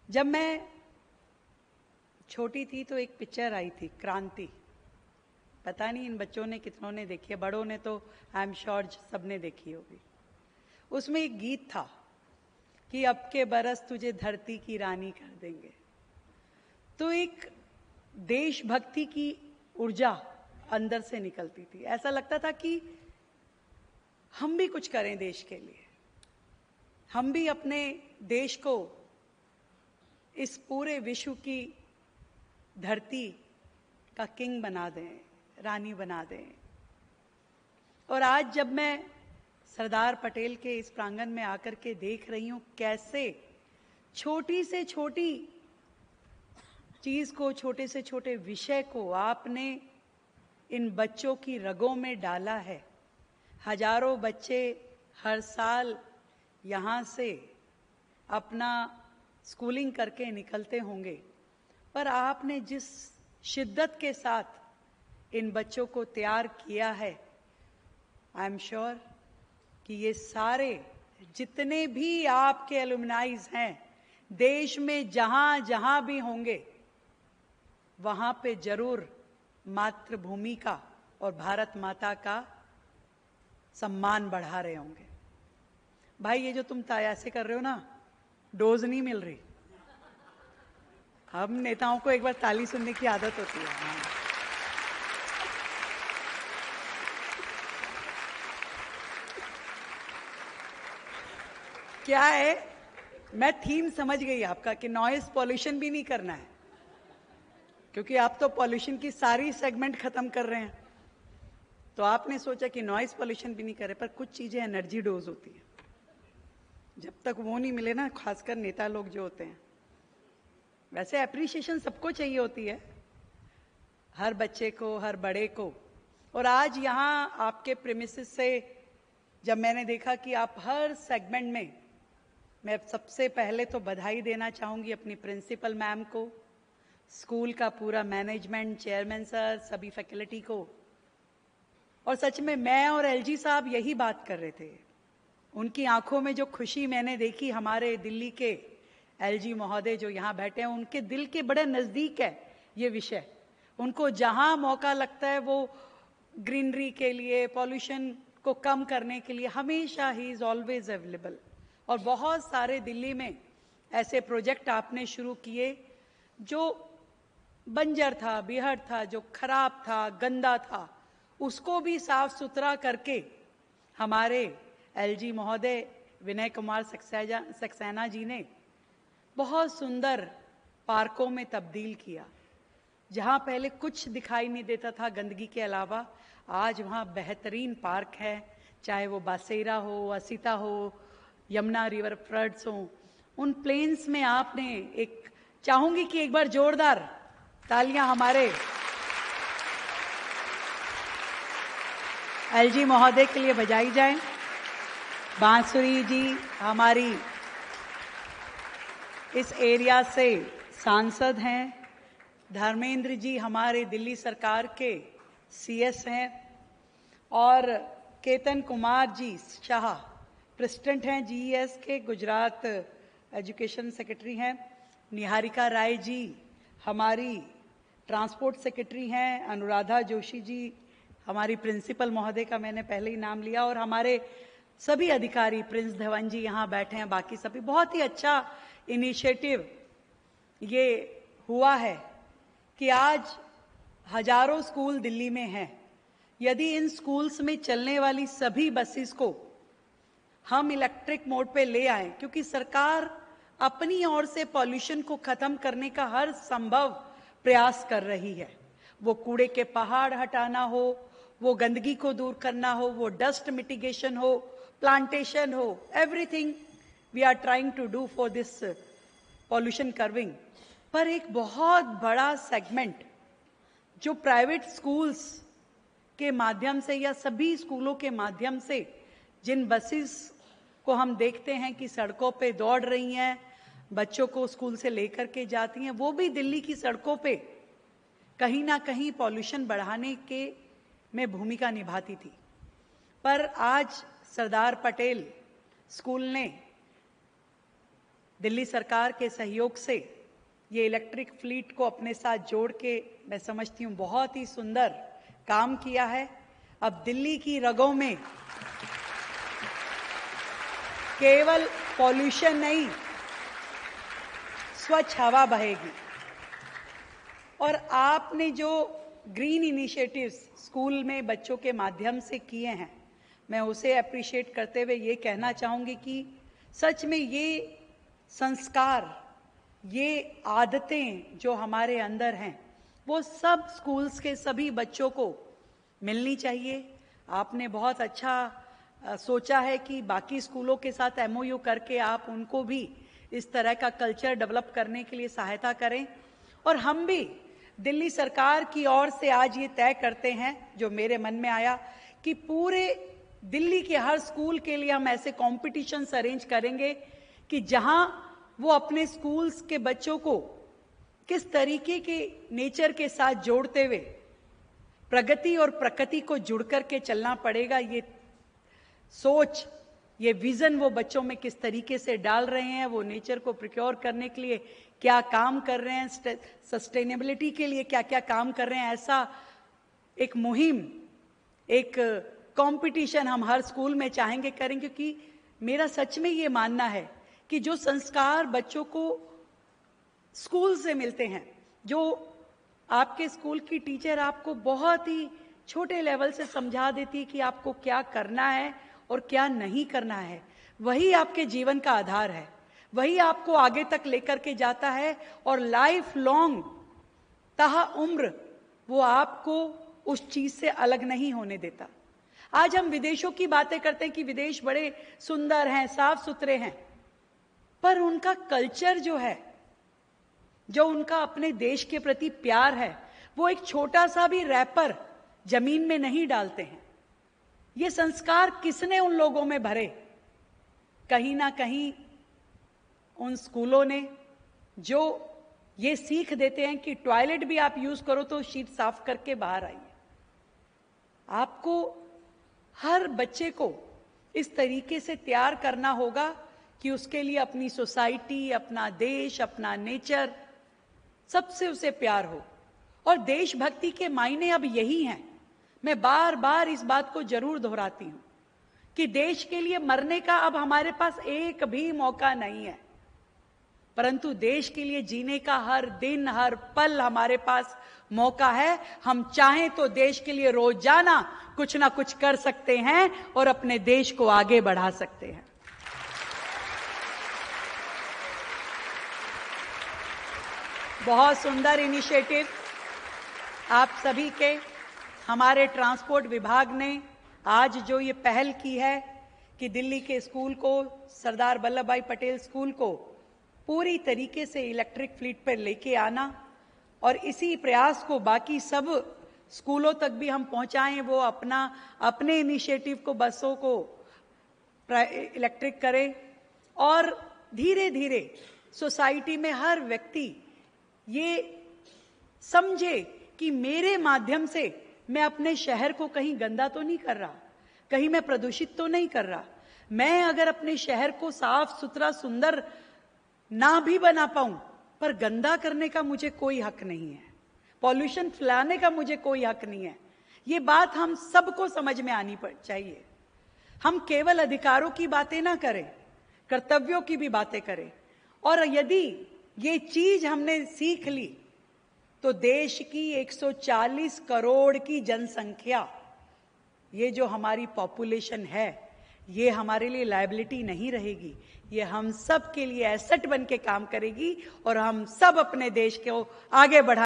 जब मैं छोटी थी तो एक पिक्चर आई थी क्रांति। पता नहीं इन बच्चों ने कितनों ने देखी है, बड़ों ने तो आई एम श्योर सबने देखी होगी। उसमें एक गीत था कि अब के बरस तुझे धरती की रानी कर देंगे। तो एक देशभक्ति की ऊर्जा अंदर से निकलती थी। ऐसा लगता था कि हम भी कुछ करें देश के लिए, हम भी अपने देश को इस पूरे विश्व की धरती का किंग बना दें, रानी बना दें। और आज जब मैं सरदार पटेल के इस प्रांगण में आकर के देख रही हूं कैसे छोटी से छोटी चीज को, छोटे से छोटे विषय को आपने इन बच्चों की रगों में डाला है। हजारों बच्चे हर साल यहाँ से अपना स्कूलिंग करके निकलते होंगे, पर आपने जिस शिद्दत के साथ इन बच्चों को तैयार किया है, आई एम श्योर कि ये सारे जितने भी आपके एलुमनाइज हैं देश में जहां जहां भी होंगे, वहां पे जरूर मातृभूमि का और भारत माता का सम्मान बढ़ा रहे होंगे। भाई ये जो तुम ऐसे कर रहे हो ना, डोज नहीं मिल रही। हम नेताओं को एक बार ताली सुनने की आदत होती है। क्या है, मैं थीम समझ गई आपका कि नॉइज पॉल्यूशन भी नहीं करना है, क्योंकि आप तो पॉल्यूशन की सारी सेगमेंट खत्म कर रहे हैं। तो आपने सोचा कि नॉइज पॉल्यूशन भी नहीं करे, पर कुछ चीजें एनर्जी डोज होती है। जब तक वो नहीं मिले ना, खासकर नेता लोग जो होते हैं, वैसे एप्रिसिएशन सबको चाहिए होती है, हर बच्चे को, हर बड़े को। और आज यहाँ आपके प्रेमिसेस से जब मैंने देखा कि आप हर सेगमेंट में, मैं सबसे पहले तो बधाई देना चाहूंगी अपनी प्रिंसिपल मैम को, स्कूल का पूरा मैनेजमेंट, चेयरमैन सर, सभी फैकल्टी को। और सच में मैं और एलजी साहब यही बात कर रहे थे। उनकी आंखों में जो खुशी मैंने देखी, हमारे दिल्ली के एलजी महोदय जो यहाँ बैठे हैं, उनके दिल के बड़े नजदीक है ये विषय। उनको जहां मौका लगता है वो ग्रीनरी के लिए, पॉल्यूशन को कम करने के लिए हमेशा ही इज ऑलवेज अवेलेबल। और बहुत सारे दिल्ली में ऐसे प्रोजेक्ट आपने शुरू किए जो बंजर था, बिहड़ था, जो खराब था, गंदा था, उसको भी साफ सुथरा करके हमारे एलजी महोदय विनय कुमार सक्सेना जी ने बहुत सुंदर पार्कों में तब्दील किया। जहां पहले कुछ दिखाई नहीं देता था गंदगी के अलावा, आज वहां बेहतरीन पार्क है, चाहे वो बासेरा हो, असीता हो, यमुना रिवर फ्रंट्स हो। उन प्लेन्स में आपने एक, चाहूंगी कि एक बार जोरदार तालियां हमारे एलजी महोदय के लिए बजाई जाए। बांसुरी जी हमारी इस एरिया से सांसद हैं, धर्मेंद्र जी हमारे दिल्ली सरकार के सीएस हैं, और केतन कुमार जी शाह प्रेसिडेंट हैं जीईएस के, गुजरात एजुकेशन सेक्रेटरी हैं, निहारिका राय जी हमारी ट्रांसपोर्ट सेक्रेटरी हैं, अनुराधा जोशी जी हमारी प्रिंसिपल महोदय का मैंने पहले ही नाम लिया, और हमारे सभी अधिकारी, प्रिंस धवन जी यहाँ बैठे हैं, बाकी सभी। बहुत ही अच्छा इनिशिएटिव ये हुआ है कि आज हजारों स्कूल दिल्ली में हैं। यदि इन स्कूल्स में चलने वाली सभी बसेस को हम इलेक्ट्रिक मोड पे ले आए, क्योंकि सरकार अपनी ओर से पॉल्यूशन को खत्म करने का हर संभव प्रयास कर रही है। वो कूड़े के पहाड़ हटाना हो, वो गंदगी को दूर करना हो, वो डस्ट मिटिगेशन हो, प्लांटेशन हो, everything we are trying to do for this pollution curbing. पर एक बहुत बड़ा सेगमेंट जो प्राइवेट स्कूल्स के माध्यम से या सभी स्कूलों के माध्यम से जिन बसेस को हम देखते हैं कि सड़कों पे दौड़ रही हैं, बच्चों को स्कूल से लेकर के जाती हैं, वो भी दिल्ली की सड़कों पे कहीं ना कहीं पॉल्यूशन बढ़ाने के में भूमिका निभाती थी। पर आज सरदार पटेल स्कूल ने दिल्ली सरकार के सहयोग से ये इलेक्ट्रिक फ्लीट को अपने साथ जोड़ के मैं समझती हूँ बहुत ही सुंदर काम किया है। अब दिल्ली की रगों में केवल पॉल्यूशन नहीं, स्वच्छ हवा बहेगी। और आपने जो ग्रीन इनिशिएटिव्स स्कूल में बच्चों के माध्यम से किए हैं, मैं उसे अप्रिशिएट करते हुए ये कहना चाहूंगी कि सच में ये संस्कार, ये आदतें जो हमारे अंदर हैं, वो सब स्कूल्स के सभी बच्चों को मिलनी चाहिए। आपने बहुत अच्छा सोचा है कि बाकी स्कूलों के साथ MOU करके आप उनको भी इस तरह का कल्चर डेवलप करने के लिए सहायता करें। और हम भी दिल्ली सरकार की ओर से आज ये तय करते हैं, जो मेरे मन में आया, कि पूरे दिल्ली के हर स्कूल के लिए हम ऐसे कॉम्पिटिशन्स अरेंज करेंगे कि जहां वो अपने स्कूल्स के बच्चों को किस तरीके के नेचर के साथ जोड़ते हुए प्रगति और प्रकृति को जुड़ करके चलना पड़ेगा, ये सोच, ये विजन वो बच्चों में किस तरीके से डाल रहे हैं, वो नेचर को प्रिक्योर करने के लिए क्या काम कर रहे हैं, सस्टेनेबिलिटी के लिए क्या क्या काम कर रहे हैं, ऐसा एक मुहिम, एक कंपटीशन हम हर स्कूल में चाहेंगे करें। क्योंकि मेरा सच में ये मानना है कि जो संस्कार बच्चों को स्कूल से मिलते हैं, जो आपके स्कूल की टीचर आपको बहुत ही छोटे लेवल से समझा देती है कि आपको क्या करना है और क्या नहीं करना है, वही आपके जीवन का आधार है, वही आपको आगे तक लेकर के जाता है और लाइफ लॉन्ग ताहा उम्र वो आपको उस चीज से अलग नहीं होने देता। आज हम विदेशों की बातें करते हैं कि विदेश बड़े सुंदर हैं, साफ सुथरे हैं, पर उनका कल्चर जो है, जो उनका अपने देश के प्रति प्यार है, वो एक छोटा सा भी रैपर जमीन में नहीं डालते हैं। ये संस्कार किसने उन लोगों में भरे? कहीं ना कहीं उन स्कूलों ने, जो ये सीख देते हैं कि टॉयलेट भी आप यूज करो तो शीट साफ करके बाहर आइए। आपको हर बच्चे को इस तरीके से तैयार करना होगा कि उसके लिए अपनी सोसाइटी, अपना देश, अपना नेचर, सबसे उसे प्यार हो। और देशभक्ति के मायने अब यही हैं। मैं बार बार इस बात को जरूर दोहराती हूं कि देश के लिए मरने का अब हमारे पास एक भी मौका नहीं है, परंतु देश के लिए जीने का हर दिन, हर पल हमारे पास मौका है। हम चाहें तो देश के लिए रोजाना कुछ ना कुछ कर सकते हैं और अपने देश को आगे बढ़ा सकते हैं। बहुत सुंदर इनिशिएटिव आप सभी के, हमारे ट्रांसपोर्ट विभाग ने आज जो ये पहल की है कि दिल्ली के स्कूल को, सरदार वल्लभ भाई पटेल स्कूल को पूरी तरीके से इलेक्ट्रिक फ्लीट पर लेके आना, और इसी प्रयास को बाकी सब स्कूलों तक भी हम पहुंचाएं, वो अपने इनिशिएटिव को, बसों को इलेक्ट्रिक करें, और धीरे धीरे सोसाइटी में हर व्यक्ति ये समझे कि मेरे माध्यम से मैं अपने शहर को कहीं गंदा तो नहीं कर रहा, कहीं मैं प्रदूषित तो नहीं कर रहा। मैं अगर अपने शहर को साफ सुथरा सुंदर ना भी बना पाऊं, पर गंदा करने का मुझे कोई हक नहीं है, पॉल्यूशन फैलाने का मुझे कोई हक नहीं है। ये बात हम सबको समझ में आनी चाहिए। हम केवल अधिकारों की बातें ना करें, कर्तव्यों की भी बातें करें। और यदि ये चीज हमने सीख ली तो देश की 140 करोड़ की जनसंख्या, ये जो हमारी पॉपुलेशन है, ये हमारे लिए लायबिलिटी नहीं रहेगी, ये हम सब के लिए एसेट बन के काम करेगी और हम सब अपने देश को आगे बढ़ा